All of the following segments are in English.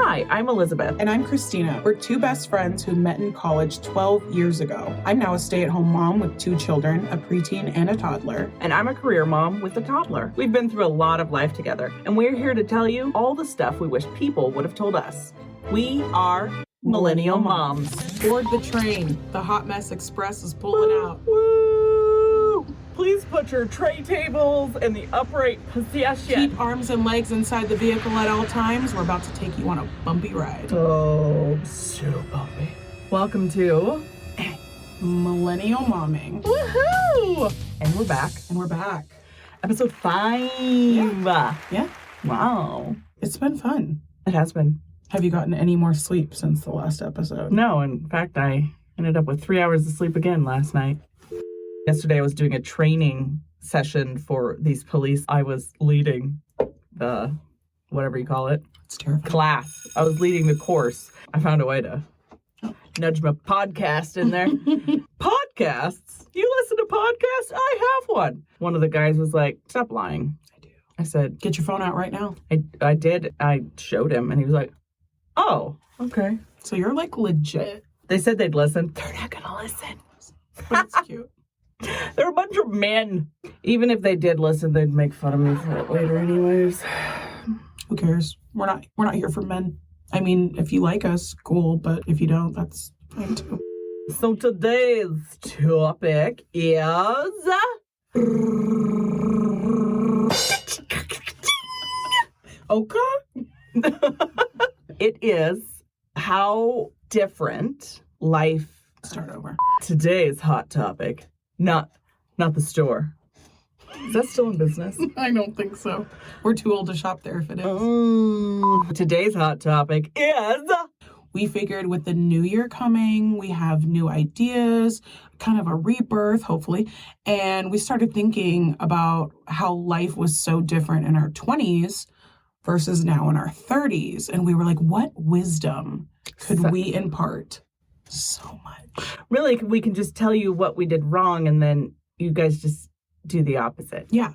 Hi, I'm Elizabeth. And I'm Christina. We're two best friends who met in college 12 years ago. I'm now a stay-at-home mom with 2 children, a preteen and a toddler. And I'm a career mom with a toddler. We've been through a lot of life together, and we're here to tell you all the stuff we wish people would have told us. We are Millennial Moms. Board the train. The Hot Mess Express is pulling out. Woo! Please put your tray tables in the upright position. Keep arms and legs inside the vehicle at all times. We're about to take you on a bumpy ride. Oh, so bumpy. Welcome to Millennial Momming. Woohoo! And we're back. Episode 5. Yeah. Wow. It's been fun. It has been. Have you gotten any more sleep since the last episode? No, in fact, I ended up with 3 hours of sleep again last night. Yesterday, I was doing a training session for these police. I was leading the, whatever you call it, It's terrifying. class. I was leading the course. I found a way to nudge my podcast in there. Podcasts? You listen to podcasts? I have one. One of the guys was like, stop lying. I do. I said, Get your phone out right now. I did. I showed him, and he was like, oh, okay. So you're like legit. They said they'd listen. They're not going to listen. But it's cute. They're a bunch of men. Even if they did listen, they'd make fun of me for it later anyways. Who cares? We're not here for men. I mean, if you like us, cool, but if you don't, that's fine too. So today's topic is... Okay. It is how different life... Start over. Today's hot topic. Not the store. Is that still in business? I don't think so. We're too old to shop there if it is. Today's hot topic is... We figured with the new year coming, we have new ideas, kind of a rebirth, hopefully. And we started thinking about how life was so different in our 20s versus now in our 30s. And we were like, what wisdom could we impart? So much. Really, we can just tell you what we did wrong, and then you guys just do the opposite. Yeah.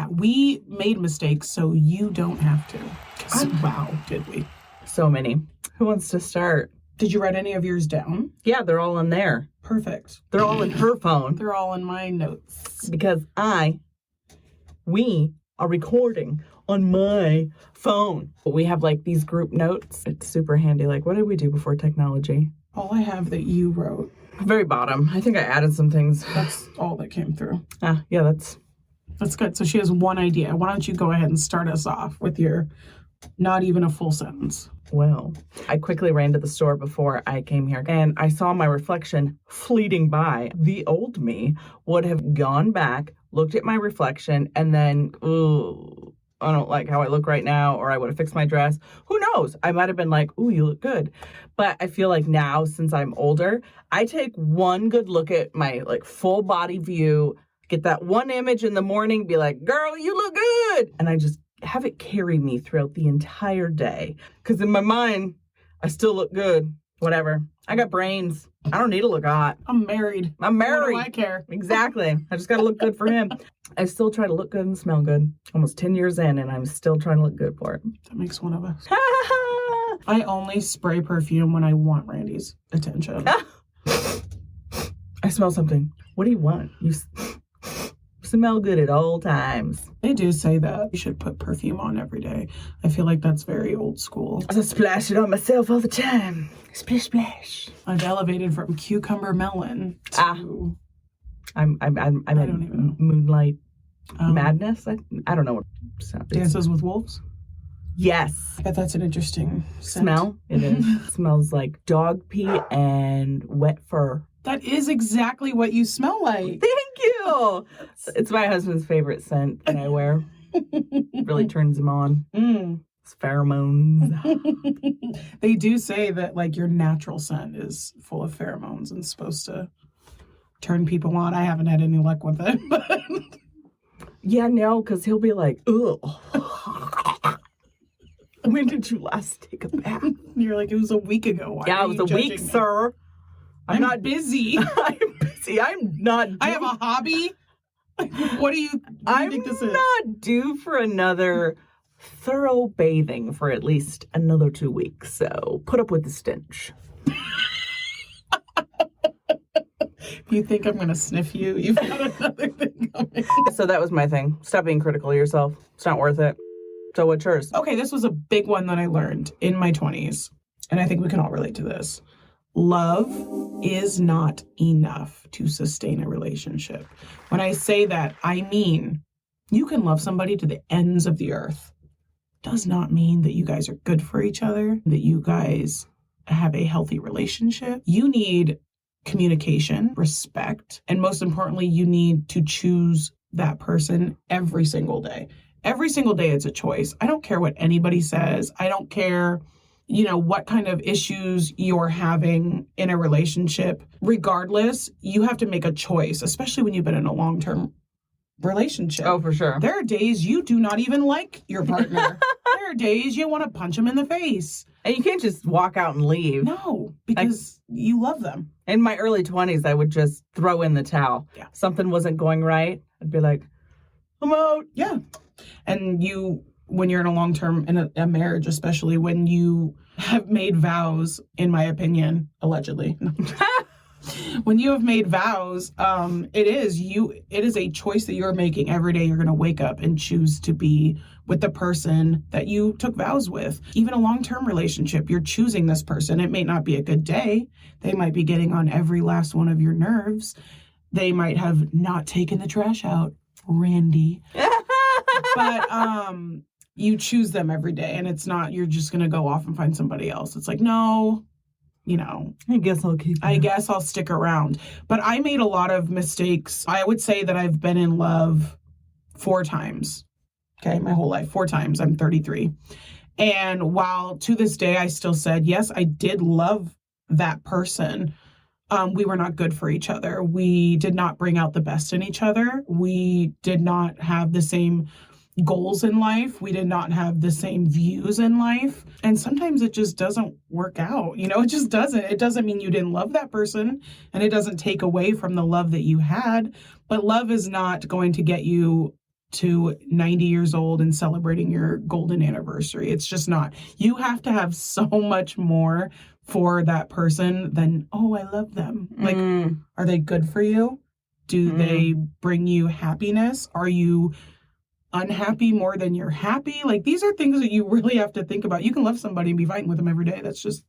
We made mistakes, so you don't have to. 'Cause, wow, did we? So many. Who wants to start? Did you write any of yours down? Yeah, they're all in there. Perfect. They're all in her phone. They're all in my notes. Because we are recording on my phone. We have like these group notes. It's super handy. Like, what did we do before technology? All I have that you wrote. Very bottom. I think I added some things. That's all that came through. Yeah, That's good. So she has one idea. Why don't you go ahead and start us off with your not even a full sentence? Well, I quickly ran to the store before I came here, and I saw my reflection fleeting by. The old me would have gone back, looked at my reflection, and then, ooh, I don't like how I look right now, or I would have fixed my dress. Who knows? I might have been like, ooh, you look good. But I feel like now, since I'm older, I take one good look at my like full body view, get that one image in the morning, be like, girl, you look good. And I just have it carry me throughout the entire day. Because in my mind, I still look good. Whatever. I got brains. I don't need to look hot. I'm married. I'm married. What do I care? Exactly. I just got to look good for him. I still try to look good and smell good. Almost 10 years in, and I'm still trying to look good for it. That makes one of us. I only spray perfume when I want Randy's attention. I smell something. What do you want? You smell good at all times. They do say that you should put perfume on every day. I feel like that's very old school. I splash it on myself all the time. Splish, splash. I've elevated from cucumber melon to... I'm I don't even know. Moonlight Madness. I don't know what Dances with Wolves? Yes. I bet that's an interesting scent. Smell. It is. It smells like dog pee and wet fur. That is exactly what you smell like. Thank you. It's my husband's favorite scent that I wear. It really turns him on. It's pheromones. They do say that like your natural scent is full of pheromones and supposed to turn people on. I haven't had any luck with it, but yeah, no, because he'll be like, ugh. When did you last take a bath? You're like, it was a week ago. Why Yeah, are it was you a week, judging me? sir. I'm not busy. I'm busy. I'm not. I have a hobby. What do you I'm think this is? not due for another thorough bathing for at least another 2 weeks. So put up with the stench. If you think I'm going to sniff you, you've got another thing coming. So that was my thing. Stop being critical of yourself. It's not worth it. So what's yours? Okay, this was a big one that I learned in my 20s, and I think we can all relate to this. Love is not enough to sustain a relationship. When I say that, I mean you can love somebody to the ends of the earth. Does not mean that you guys are good for each other, that you guys have a healthy relationship. You need communication, respect, and most importantly, you need to choose that person every single day. Every single day it's a choice. I don't care what anybody says. I don't care, what kind of issues you're having in a relationship. Regardless, you have to make a choice, especially when you've been in a long-term relationship. Oh, for sure. There are days you do not even like your partner. There are days you want to punch them in the face. And you can't just walk out and leave. No, because you love them. In my early 20s, I would just throw in the towel. Yeah. Something wasn't going right. I'd be like, I'm out. Yeah. And when you're in a long-term, in a marriage, especially when you have made vows, in my opinion, allegedly, when you have made vows, it is a choice that you're making every day. You're going to wake up and choose to be with the person that you took vows with. Even a long-term relationship, you're choosing this person. It may not be a good day. They might be getting on every last one of your nerves. They might have not taken the trash out, Randy. But you choose them every day, and it's not you're just going to go off and find somebody else. It's like, no, I guess I'll keep you. I guess I'll stick around. But I made a lot of mistakes. I would say that I've been in love 4 times. Okay, my whole life, 4 times. I'm 33. And while to this day I still said, yes, I did love that person, we were not good for each other. We did not bring out the best in each other. We did not have the same goals in life. We did not have the same views in life. And sometimes it just doesn't work out. It just doesn't. It doesn't mean you didn't love that person, and it doesn't take away from the love that you had. But love is not going to get you to 90 years old and celebrating your golden anniversary. It's just not. You have to have so much more for that person than, oh, I love them. Like, are they good for you? Do they bring you happiness? Are you unhappy more than you're happy? Like, these are things that you really have to think about. You can love somebody and be fighting with them every day. That's just...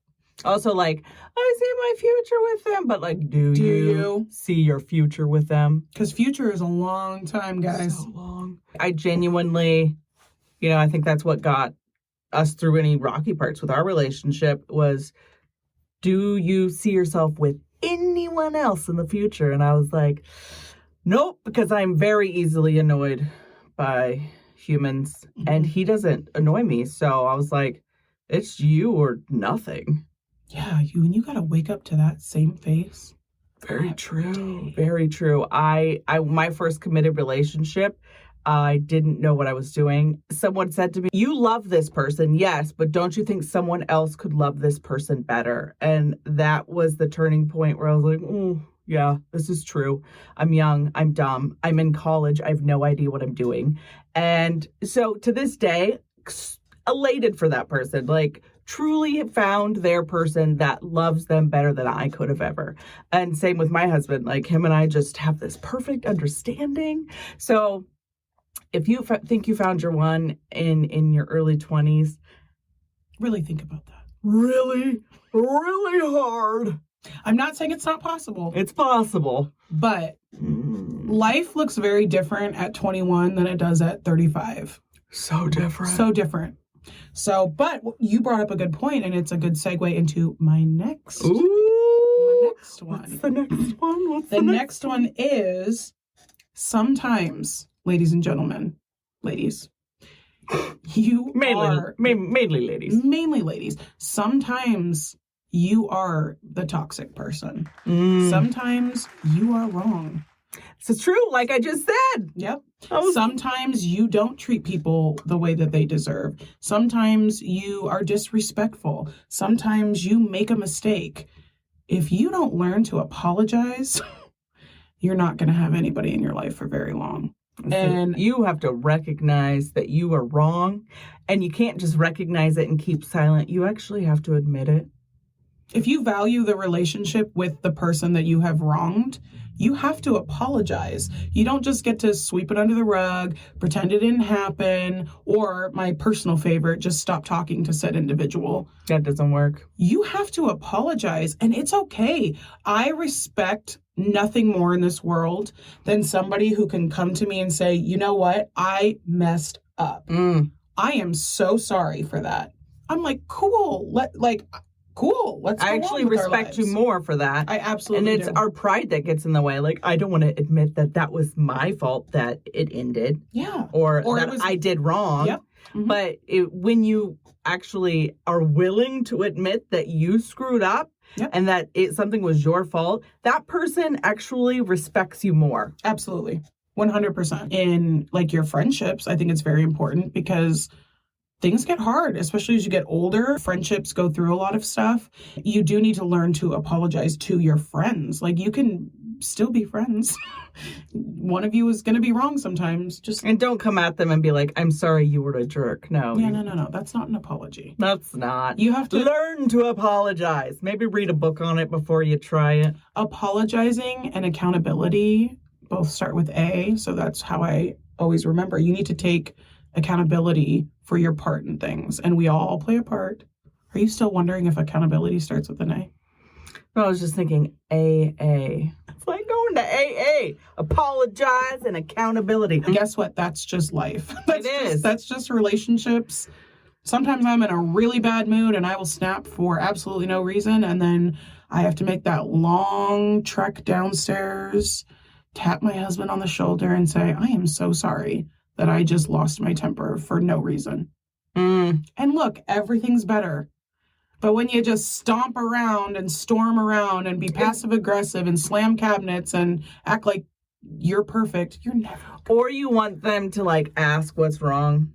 Also, like, I see my future with them, but, like, do you see your future with them? Because future is a long time, guys. So long. I genuinely, I think that's what got us through any rocky parts with our relationship was, do you see yourself with anyone else in the future? And I was like, nope, because I'm very easily annoyed by humans, and he doesn't annoy me. So I was like, it's you or nothing. Yeah, you gotta wake up to that same face. Very true. Very true. I my first committed relationship, I didn't know what I was doing. Someone said to me, you love this person, yes, but don't you think someone else could love this person better? And that was the turning point where I was like, yeah, this is true. I'm young. I'm dumb. I'm in college. I have no idea what I'm doing. And so to this day, elated for that person, like truly found their person that loves them better than I could have ever. And same with my husband, like him and I just have this perfect understanding. So if you think you found your one in your early 20s, really think about that. Really, really hard. I'm not saying it's not possible. It's possible. But life looks very different at 21 than it does at 35. So different. So different. So, but you brought up a good point, and it's a good segue into my next. Ooh. My next one. What's the next one? The next one is sometimes, ladies and gentlemen, ladies, mainly ladies. Mainly ladies. Sometimes you are the toxic person. Sometimes you are wrong. It's true, like I just said. Yep. Sometimes you don't treat people the way that they deserve. Sometimes you are disrespectful. Sometimes you make a mistake. If you don't learn to apologize, you're not going to have anybody in your life for very long. And you have to recognize that you are wrong, and you can't just recognize it and keep silent. You actually have to admit it. if you value the relationship with the person that you have wronged, you have to apologize. You don't just get to sweep it under the rug, pretend it didn't happen, or my personal favorite, just stop talking to said individual. That doesn't work. You have to apologize, and it's okay. I respect nothing more in this world than somebody who can come to me and say, you know what? I messed up. I am so sorry for that. I'm like, cool. Cool. Let's go I on actually with our respect you lives. more for that. I absolutely And it's do. our pride that gets in the way. Like, I don't want to admit that that was my fault that it ended, Yeah. or Or it that was- I did wrong. Yep. Mhm. But when you actually are willing to admit that you screwed up, Yep. and that something was your fault, that person actually respects you more. Absolutely. 100%. In like your friendships, I think it's very important because things get hard, especially as you get older. Friendships go through a lot of stuff. You do need to learn to apologize to your friends. Like, you can still be friends. One of you is going to be wrong sometimes. Just And don't come at them and be like, I'm sorry you were a jerk. No. no. That's not an apology. That's not. You have to Learn to apologize. Maybe read a book on it before you try it. apologizing and accountability both start with A. So that's how I always remember. You need to take accountability for your part in things, and we all play a part. Are you still wondering if accountability starts with an A? No, I was just thinking AA. It's like going to AA. Apologize and accountability. Guess what? That's just life. is. That's just relationships. Sometimes I'm in a really bad mood and I will snap for absolutely no reason, and then I have to make that long trek downstairs, tap my husband on the shoulder and say, I am so sorry that I just lost my temper for no reason. And look, everything's better. But when you just stomp around and storm around and be passive aggressive and slam cabinets and act like you're perfect, you're never. Or you want them to like ask what's wrong.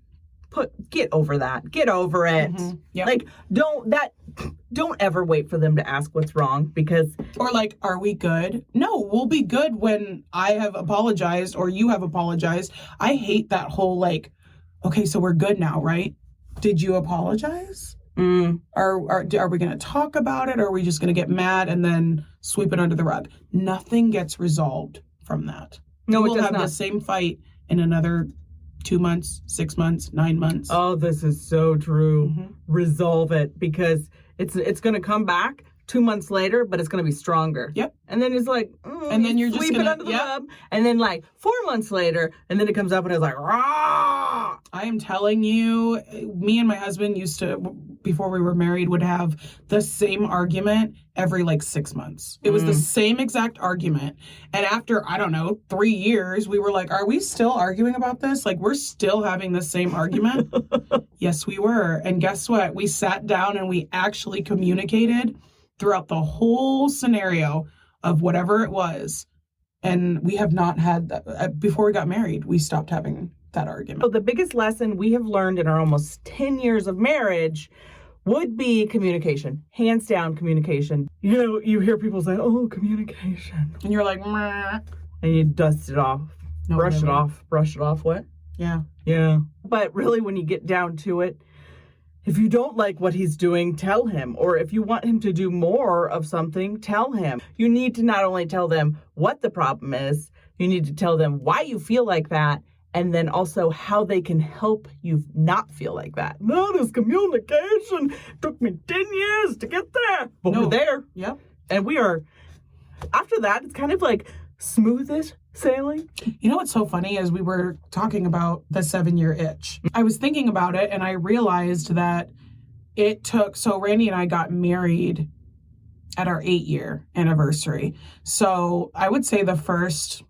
Get over that. Get over it. Yep. Like, don't ever wait for them to ask what's wrong, because Or like, are we good? No, we'll be good when I have apologized or you have apologized. I hate that whole like, okay, so we're good now, right? Did you apologize? Are we going to talk about it, or are we just going to get mad and then sweep it under the rug? Nothing gets resolved from that. No, it We'll does have not. the same fight in another 2 months, 6 months, 9 months. Oh, this is so true. Resolve it, because it's going to come back 2 months later, but it's going to be stronger. Yep. And then it's like, And then you're just sweep it gonna- under the yep. rug. And then like 4 months later, and then it comes up and it's like, rah! I am telling you, me and my husband used to, before we were married, would have the same argument every like 6 months. It was the same exact argument. And after, I don't know, 3 years, we were like, are we still arguing about this? Like, we're still having the same argument? Yes, we were. And guess what? We sat down and we actually communicated throughout the whole scenario of whatever it was. And we have not had that. Before we got married, we stopped having that argument. So the biggest lesson we have learned in our almost 10 years of marriage would be communication. Hands down, communication. You know, you hear people say, oh, communication. And you're like, meh. And you dust it off. No, Brush it really. off. Brush it off. What? Yeah. Yeah. But really, when you get down to it, if you don't like what he's doing, tell him. Or if you want him to do more of something, tell him. You need to not only tell them what the problem is, you need to tell them why you feel like that, and then also how they can help you not feel like that. That is communication. Took me 10 years to get there. But No. we're there. Yep. And we are, after that, it's kind of like smoothish sailing. You know what's so funny is we were talking about the 7-year itch. I was thinking about it and I realized that it took, so Randy and I got married at our 8-year anniversary. So I would say the first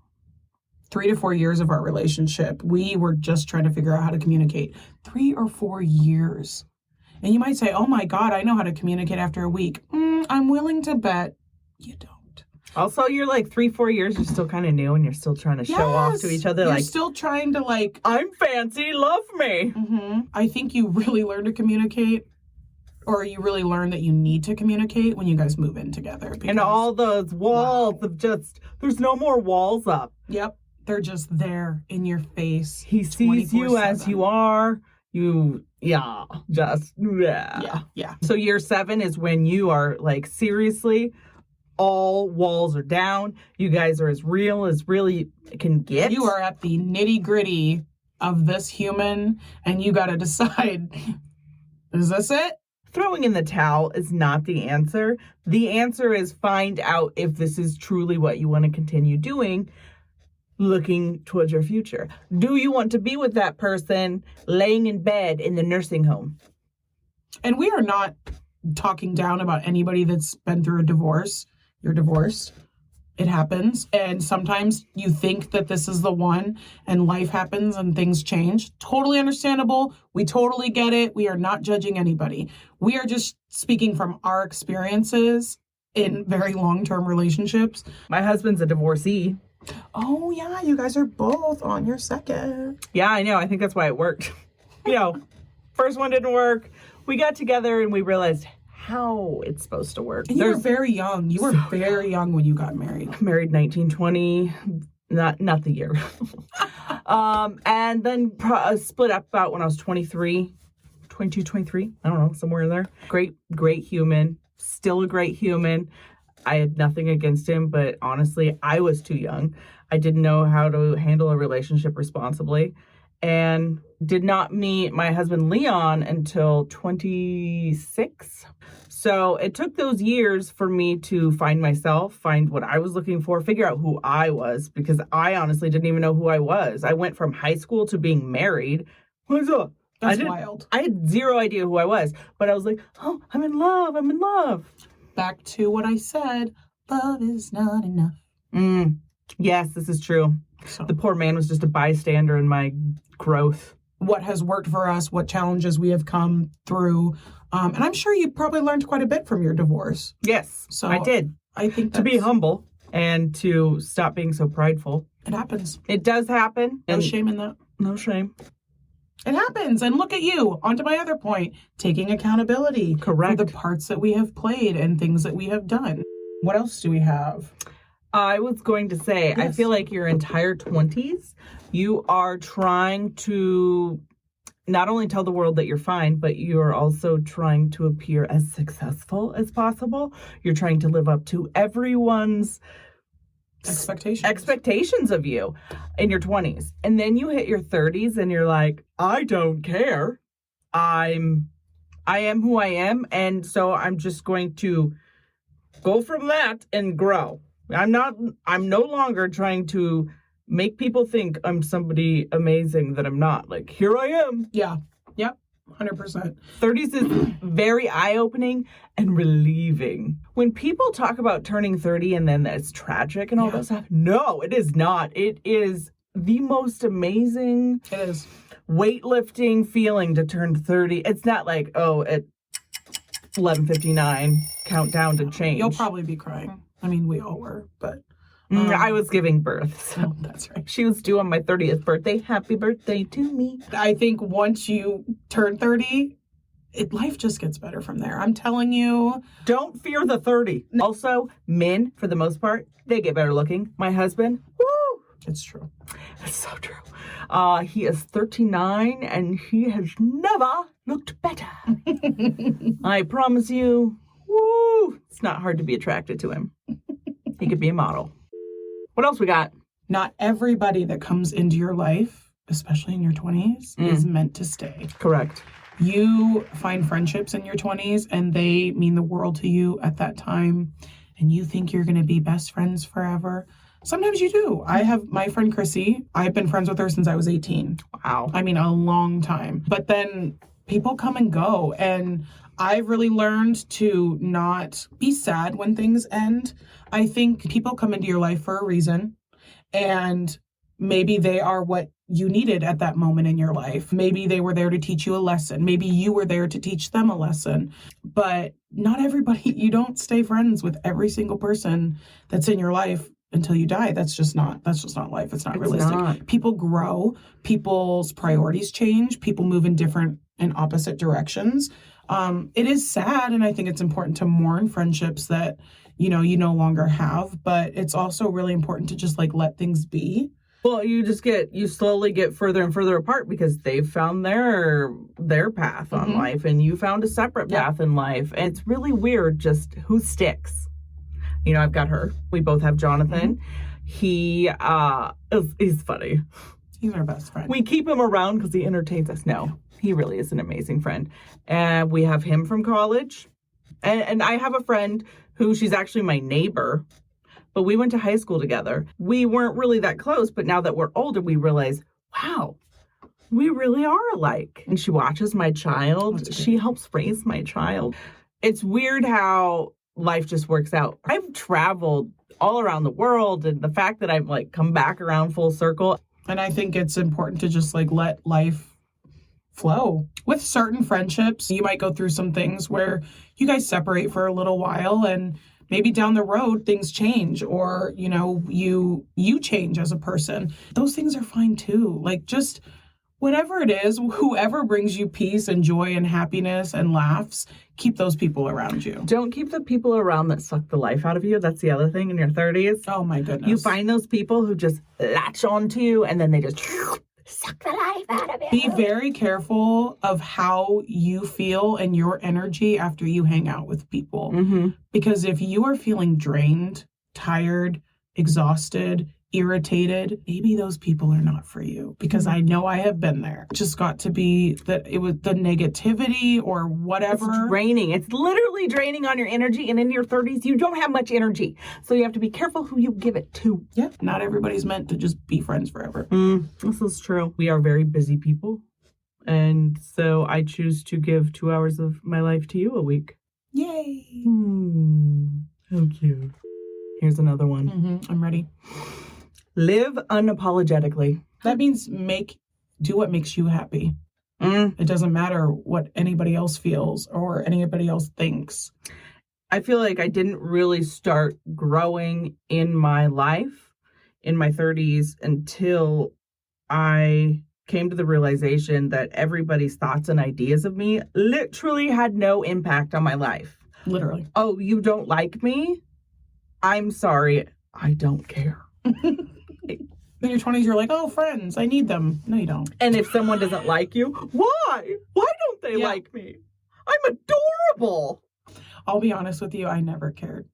3 to 4 years of our relationship, we were just trying to figure out how to communicate. 3 or 4 years. And you might say, oh my God, I know how to communicate after a week. I'm willing to bet you don't. Also, you're like 3-4 years, you're still kind of new and you're still trying to show off to each other. You're Like, still trying to like, I'm fancy, love me. I think you really learn to communicate, or you really learn that you need to communicate when you guys move in together. And all those walls of just, there's no more walls up. Yep. They're just there in your face. He sees you as you are. Yeah. Yeah. So year 7 is when you are like, seriously, all walls are down. You guys are as real as really can get. You are at the nitty gritty of this human, and you got to decide, is this it? Throwing in the towel is not the answer. The answer is find out if this is truly what you want to continue doing, looking towards your future. Do you want to be with that person laying in bed in the nursing home? And we are not talking down about anybody that's been through a divorce. You're divorced. It happens. And sometimes you think that this is the one and life happens and things change. Totally understandable. We totally get it. We are not judging anybody. We are just speaking from our experiences in very long-term relationships. My husband's a divorcee. Oh, yeah. You guys are both on your second. Yeah, I know. I think that's why it worked. First one didn't work. We got together and we realized how it's supposed to work. And you were very young. You were very young when you got married. Married 1920, not the year. And then split up about when I was 22, 23. I don't know, somewhere in there. Great human. Still a great human. I had nothing against him, but honestly, I was too young. I didn't know how to handle a relationship responsibly. And did not meet my husband Leon until 26. So it took those years for me to find myself, find what I was looking for, figure out who I was, because I honestly didn't even know who I was. I went from high school to being married. What's up? That's wild. I had zero idea who I was, but I was like, oh, I'm in love. Back to what I said, love is not enough. Yes, this is true. So, the poor man was just a bystander in my growth. What has worked for us, what challenges we have come through. And I'm sure you probably learned quite a bit from your divorce. Yes, so I did. I think to be humble and to stop being so prideful. It happens. It does happen. No shame in that. No shame. It happens. And look at you. On to my other point, taking accountability. Correct. For the parts that we have played and things that we have done. What else do we have? I was going to say, yes. I feel like your entire 20s, you are trying to not only tell the world that you're fine, but you're also trying to appear as successful as possible. You're trying to live up to everyone's expectations of you in your 20s. And then you hit your 30s and you're like, I don't care. I am who I am. And so I'm just going to go from that and grow. I'm no longer trying to make people think I'm somebody amazing that I'm not. Like, here I am. Yeah. Yep. 100%. 30s is very eye-opening and relieving. When people talk about turning 30 and then it's tragic and all that stuff, no, it is not. It is the most amazing weightlifting feeling to turn 30. It's not like, oh, at 11:59, countdown to change. You'll probably be crying. I mean, we all were, but... I was giving birth. So that's right. She was due on my 30th birthday. Happy birthday to me. I think once you turn 30, life just gets better from there. I'm telling you. Don't fear the 30. Also, men, for the most part, they get better looking. My husband, woo! It's true. It's so true. He is 39 and he has never looked better. I promise you, woo! It's not hard to be attracted to him. He could be a model. What else we got? Not everybody that comes into your life, especially in your 20s, is meant to stay. Correct. You find friendships in your 20s and they mean the world to you at that time. And you think you're going to be best friends forever. Sometimes you do. I have my friend Chrissy. I've been friends with her since I was 18. Wow. I mean, a long time. But then people come and go. And I've really learned to not be sad when things end. I think people come into your life for a reason, and maybe they are what you needed at that moment in your life. Maybe they were there to teach you a lesson. Maybe you were there to teach them a lesson. But not everybody, you don't stay friends with every single person that's in your life until you die. That's just not life. It's not realistic. Not. People grow, people's priorities change, people move in different and opposite directions. It is sad, and I think it's important to mourn friendships that, you no longer have, but it's also really important to just let things be Well, you slowly get further and further apart because they've found their path on life and you found a separate path in life. And it's really weird just who sticks. You know, I've got her. We both have Jonathan. He's funny. He's our best friend. We keep him around because he entertains us. No, he really is an amazing friend. And we have him from college. And I have a friend who she's actually my neighbor. But we went to high school together. We weren't really that close, but now that we're older, we realize, wow, we really are alike. And she watches my child. She helps raise my child. It's weird how life just works out. I've traveled all around the world, and the fact that I've like come back around full circle. And I think it's important to just like let life flow. With certain friendships, you might go through some things where you guys separate for a little while, and maybe down the road things change, or you know, you change as a person. Those things are fine too. Like, just whatever it is, whoever brings you peace and joy and happiness and laughs, keep those people around you. Don't keep the people around that suck the life out of you. That's the other thing in your 30s. Oh my goodness. You find those people who just latch onto you and then they just suck the life out of you. Be very careful of how you feel and your energy after you hang out with people. Because if you are feeling drained, tired, exhausted, irritated, maybe those people are not for you, because I know I have been there. It just got to be that it was the negativity or whatever. It's draining. It's literally draining on your energy. And in your 30s, you don't have much energy. So you have to be careful who you give it to. Yeah. Not everybody's meant to just be friends forever. This is true. We are very busy people. And so I choose to give 2 hours of my life to you a week. Yay. How cute. Here's another one. I'm ready. Live unapologetically. That means do what makes you happy. It doesn't matter what anybody else feels or anybody else thinks. I feel like I didn't really start growing in my life in my 30s until I came to the realization that everybody's thoughts and ideas of me literally had no impact on my life. Literally. Oh, you don't like me? I'm sorry. I don't care. In your 20s, you're like, oh, friends, I need them. No, you don't. And if someone doesn't like you, why? Why don't they like me? I'm adorable. I'll be honest with you, I never cared.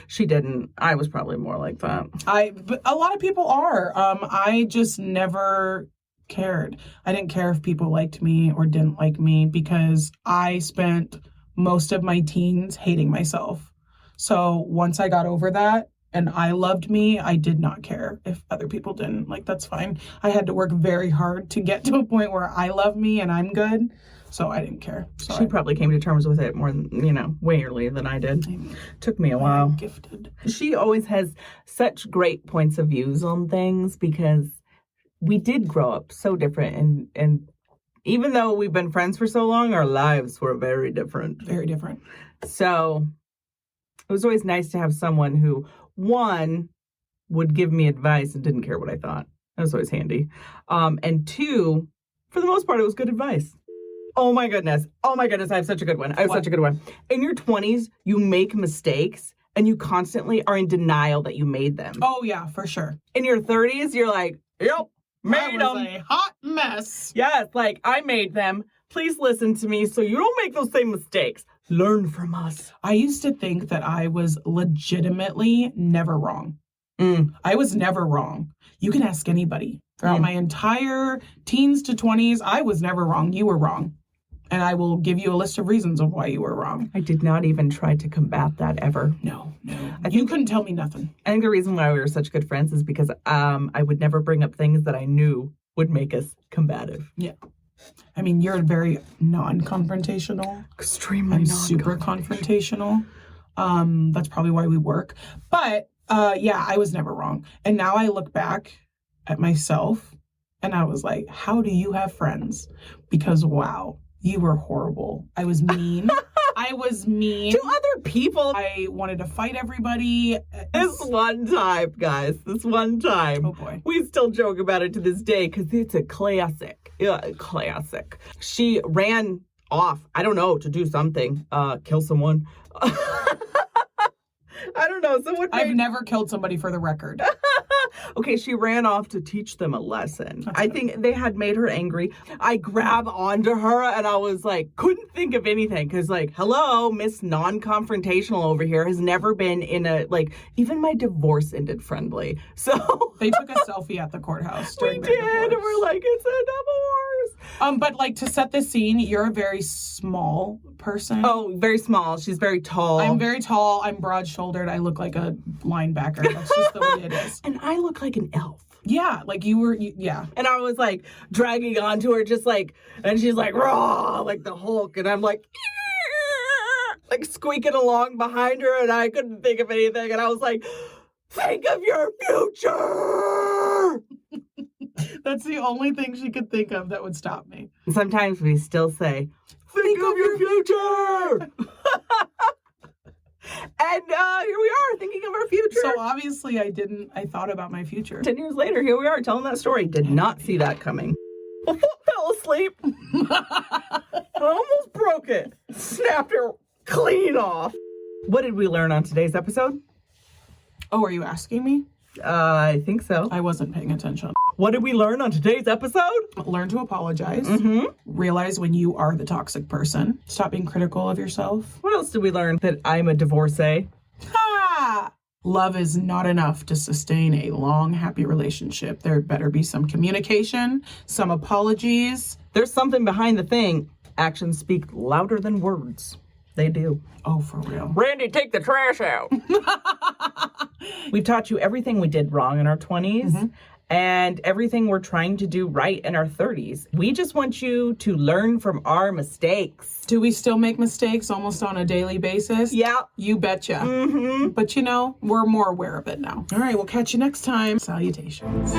She didn't. I was probably more like that. But a lot of people are. I just never cared. I didn't care if people liked me or didn't like me, because I spent most of my teens hating myself. So once I got over that, and I loved me, I did not care if other people didn't. Like, that's fine. I had to work very hard to get to a point where I love me and I'm good. So I didn't care. Sorry. She probably came to terms with it more than, way earlier than I did. Took me a while. I'm gifted. She always has such great points of views on things, because we did grow up so different. And even though we've been friends for so long, our lives were very different. Very different. So it was always nice to have someone who, one, would give me advice and didn't care what I thought. That was always handy. And two, for the most part, it was good advice. Oh my goodness. I have such a good one. In your 20s, you make mistakes and you constantly are in denial that you made them. Oh, yeah, for sure. In your 30s, you're like, yep, made them. A hot mess. Yes, like, I made them. Please listen to me so you don't make those same mistakes. Learn from us. I used to think that I was legitimately never wrong. I was never wrong. You can ask anybody. Throughout my entire teens to 20s, I was never wrong. You were wrong. And I will give you a list of reasons of why you were wrong. I did not even try to combat that ever. No. You couldn't tell me nothing. I think the reason why we were such good friends is because I would never bring up things that I knew would make us combative. Yeah. I mean, you're very non-confrontational. Extremely I'm super confrontational. That's probably why we work. But, yeah, I was never wrong. And now I look back at myself and I was like, how do you have friends? Because, wow, you were horrible. I was mean. To other people. I wanted to fight everybody. This one time, guys. Oh, boy. We still joke about it to this day because it's a classic. Yeah, classic. She ran off, I don't know, to do something. Kill someone. I don't know. I've never killed somebody, for the record. Okay, she ran off to teach them a lesson. That's I good. think they had made her angry. I grabbed onto her and I was like, couldn't think of anything. Because, like, hello, Miss Non-Confrontational over here has never been in a, like, even my divorce ended friendly. So They took a selfie at the courthouse. we during their did. divorce. We're like, it's a divorce. But like, to set the scene, you're a very small person. Oh, very small. She's very tall. I'm very tall. I'm broad-shouldered. I look like a linebacker. That's just the way it is. And I look like an elf. Yeah, like yeah. And I was like dragging onto her, just like, and she's like, raw, like the Hulk. And I'm like squeaking along behind her. And I couldn't think of anything. And I was like, think of your future. That's the only thing she could think of that would stop me. Sometimes we still say, think of your future. And here we are, thinking of our future. So obviously I thought about my future. 10 years later, here we are telling that story. Did not see that coming. Fell asleep. I almost broke it. Snapped it clean off. What did we learn on today's episode? Oh, are you asking me? I think so. I wasn't paying attention. What did we learn on today's episode? Learn to apologize. Mm-hmm. Realize when you are the toxic person. Stop being critical of yourself. What else did we learn? That I'm a divorcee. Ha! Love is not enough to sustain a long, happy relationship. There better be some communication, some apologies. There's something behind the thing. Actions speak louder than words. They do. Oh, for real. Randy, take the trash out. We've taught you everything we did wrong in our 20s and everything we're trying to do right in our 30s. We just want you to learn from our mistakes. Do we still make mistakes almost on a daily basis? Yeah. You betcha. Mm-hmm. But you know, we're more aware of it now. All right, we'll catch you next time. Salutations.